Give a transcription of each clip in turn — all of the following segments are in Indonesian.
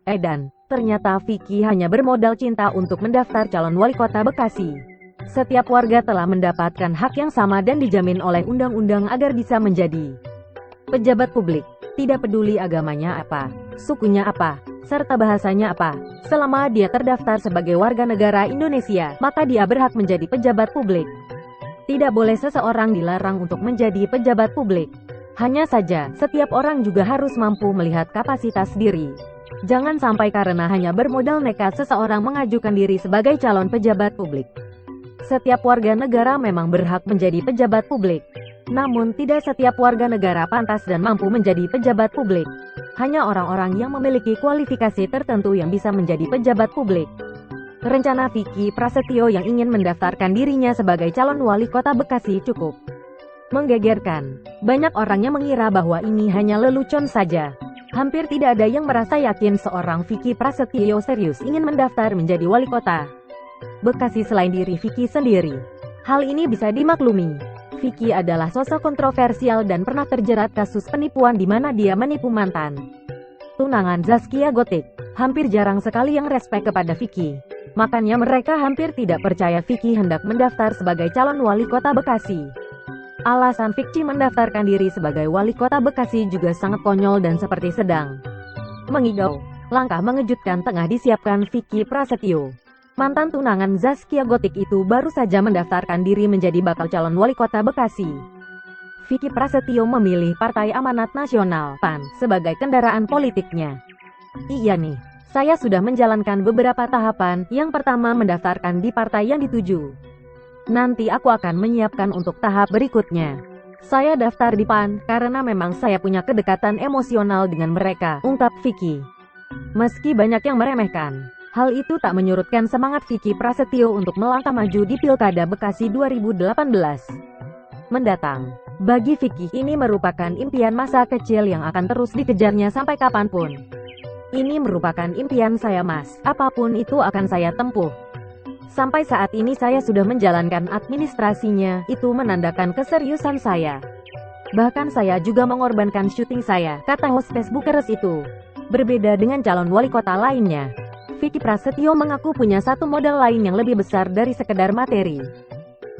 Edan, ternyata Vicky hanya bermodal cinta untuk mendaftar calon wali kota Bekasi. Setiap warga telah mendapatkan hak yang sama dan dijamin oleh undang-undang agar bisa menjadi pejabat publik. Tidak peduli agamanya apa, sukunya apa, serta bahasanya apa. Selama dia terdaftar sebagai warga negara Indonesia, maka dia berhak menjadi pejabat publik. Tidak boleh seseorang dilarang untuk menjadi pejabat publik. Hanya saja, setiap orang juga harus mampu melihat kapasitas diri. Jangan sampai karena hanya bermodal nekat seseorang mengajukan diri sebagai calon pejabat publik. Setiap warga negara memang berhak menjadi pejabat publik. Namun tidak setiap warga negara pantas dan mampu menjadi pejabat publik. Hanya orang-orang yang memiliki kualifikasi tertentu yang bisa menjadi pejabat publik. Rencana Vicky Prasetyo yang ingin mendaftarkan dirinya sebagai calon wali kota Bekasi cukup menggegerkan. Banyak orang yang mengira bahwa ini hanya lelucon saja. Hampir tidak ada yang merasa yakin seorang Vicky Prasetyo serius ingin mendaftar menjadi wali kota Bekasi selain diri Vicky sendiri. Hal ini bisa dimaklumi. Vicky adalah sosok kontroversial dan pernah terjerat kasus penipuan di mana dia menipu mantan tunangan Zaskia Gotik. Hampir jarang sekali yang respek kepada Vicky. Makanya mereka hampir tidak percaya Vicky hendak mendaftar sebagai calon wali kota Bekasi. Alasan Vicky mendaftarkan diri sebagai wali kota Bekasi juga sangat konyol dan seperti sedang mengigau. Langkah mengejutkan tengah disiapkan Vicky Prasetyo. Mantan tunangan Zaskia Gotik itu baru saja mendaftarkan diri menjadi bakal calon wali kota Bekasi. Vicky Prasetyo memilih Partai Amanat Nasional (PAN) sebagai kendaraan politiknya. Iya nih, saya sudah menjalankan beberapa tahapan. Yang pertama mendaftarkan di partai yang dituju. Nanti aku akan menyiapkan untuk tahap berikutnya. Saya daftar di PAN karena memang saya punya kedekatan emosional dengan mereka, ungkap Vicky. Meski banyak yang meremehkan, hal itu tak menyurutkan semangat Vicky Prasetyo untuk melangkah maju di Pilkada Bekasi 2018 mendatang. Bagi Vicky, ini merupakan impian masa kecil yang akan terus dikejarnya sampai kapanpun. Ini merupakan impian saya, Mas. Apapun itu akan saya tempuh. Sampai saat ini saya sudah menjalankan administrasinya, itu menandakan keseriusan saya. Bahkan saya juga mengorbankan syuting saya, kata host Facebookers itu. Berbeda dengan calon wali kota lainnya, Vicky Prasetyo mengaku punya satu modal lain yang lebih besar dari sekedar materi.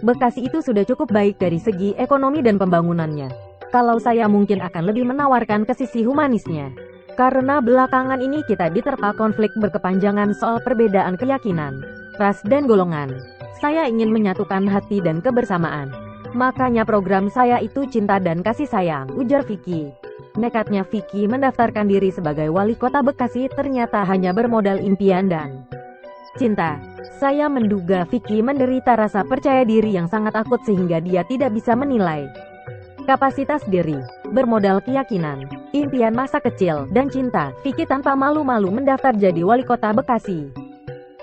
Bekasi itu sudah cukup baik dari segi ekonomi dan pembangunannya. Kalau saya mungkin akan lebih menawarkan ke sisi humanisnya. Karena belakangan ini kita diterpa konflik berkepanjangan soal perbedaan keyakinan, ras dan golongan. Saya ingin menyatukan hati dan kebersamaan. Makanya program saya itu cinta dan kasih sayang, ujar Vicky. Nekatnya Vicky mendaftarkan diri sebagai wali kota Bekasi ternyata hanya bermodal impian dan cinta. Saya menduga Vicky menderita rasa percaya diri yang sangat akut sehingga dia tidak bisa menilai kapasitas diri. Bermodal keyakinan, impian masa kecil, dan cinta, Vicky tanpa malu-malu mendaftar jadi wali kota Bekasi.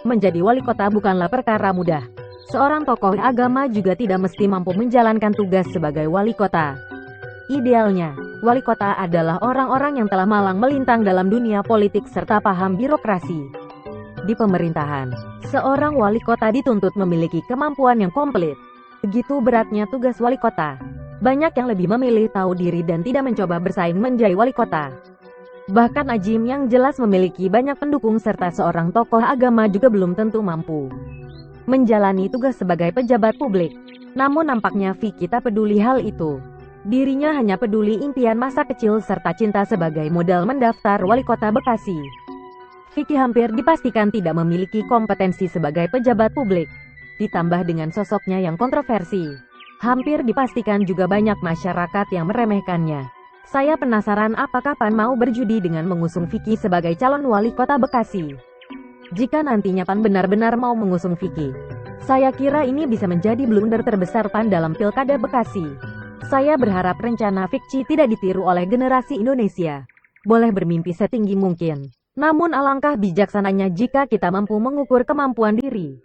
Menjadi wali kota bukanlah perkara mudah. Seorang tokoh agama juga tidak mesti mampu menjalankan tugas sebagai wali kota. Idealnya, wali kota adalah orang-orang yang telah malang melintang dalam dunia politik serta paham birokrasi. Di pemerintahan, seorang wali kota dituntut memiliki kemampuan yang komplit. Begitu beratnya tugas wali kota. Banyak yang lebih memilih tahu diri dan tidak mencoba bersaing menjadi wali kota. Bahkan Ajim yang jelas memiliki banyak pendukung serta seorang tokoh agama juga belum tentu mampu menjalani tugas sebagai pejabat publik. Namun nampaknya Vicky tak peduli hal itu. Dirinya hanya peduli impian masa kecil serta cinta sebagai modal mendaftar wali kota Bekasi. Vicky hampir dipastikan tidak memiliki kompetensi sebagai pejabat publik. Ditambah dengan sosoknya yang kontroversi, hampir dipastikan juga banyak masyarakat yang meremehkannya. Saya penasaran apakah PAN mau berjudi dengan mengusung Vicky sebagai calon wali kota Bekasi. Jika nantinya PAN benar-benar mau mengusung Vicky, saya kira ini bisa menjadi blunder terbesar PAN dalam Pilkada Bekasi. Saya berharap rencana Vicky tidak ditiru oleh generasi Indonesia. Boleh bermimpi setinggi mungkin, namun alangkah bijaksananya jika kita mampu mengukur kemampuan diri.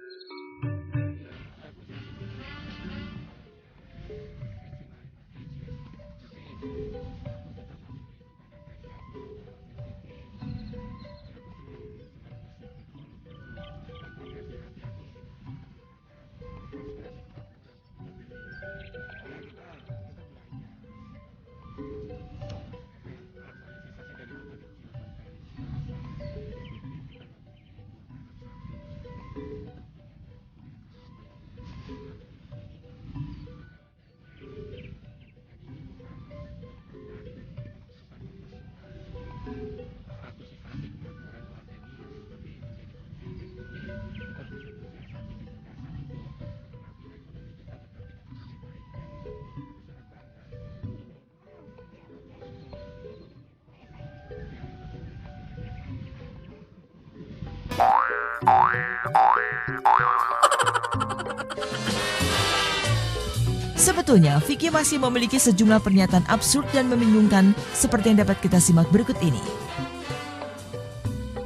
Sebetulnya, Vicky masih memiliki sejumlah pernyataan absurd dan membingungkan seperti yang dapat kita simak berikut ini.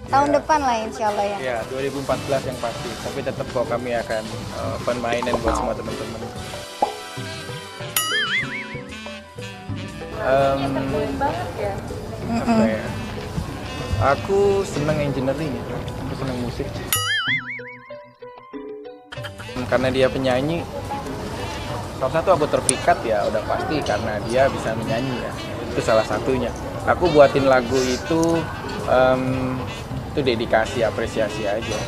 Tahun depan lah insya Allah ya. Ya, 2014 yang pasti. Tapi tetap kok kami akan open mainan buat semua teman-teman. Banget ya. Apa ya? Aku senang engineering, aku senang musik. Karena dia penyanyi, salah satu aku terpikat ya udah pasti karena dia bisa menyanyi ya. Itu salah satunya. Aku buatin lagu itu dedikasi, apresiasi aja.